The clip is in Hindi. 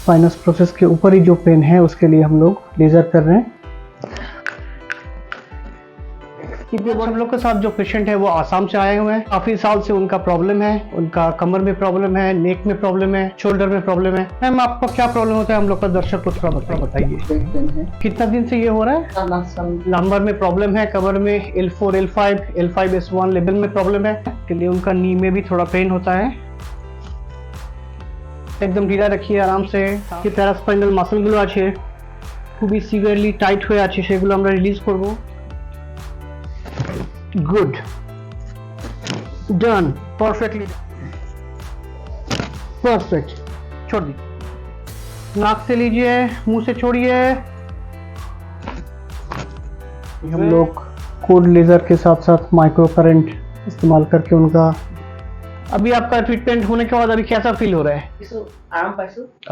स्पाइनस प्रोसेस के ऊपर ही जो पेन है उसके लिए हम लोग लेज़र कर रहे हैं। हम लोग के साथ जो पेशेंट है वो आसाम से आए हुए हैं। काफी साल से उनका प्रॉब्लम है, उनका कमर में प्रॉब्लम है, नेक में प्रॉब्लम है, शोल्डर में प्रॉब्लम है। मैम आपको क्या प्रॉब्लम होता है हम लोग का दर्शक को थोड़ा बताइए। कितना दिन से ये हो रहा है? लंबर में प्रॉब्लम है, कमर में L4, L5, L5S1 लेवल में प्रॉब्लम है, के लिए उनका नी में भी थोड़ा पेन होता है। एकदम ढीला रखिए आराम से। कि প্যারাস্পাইনাল মাসলগুলো আছে খুবই সিভিয়ারলি টাইট হয়ে আছে, সেগুলো আমরা রিলিজ করব। Good, done, perfectly perfect. छोड़ दी, नाक से लीजिए, मुंह से छोड़िए। हम लोग कोड लेजर के साथ साथ माइक्रो करंट इस्तेमाल करके उनका। अभी आपका ट्रीटमेंट होने के बाद अभी कैसा फील हो रहा है? आराम पाइसु।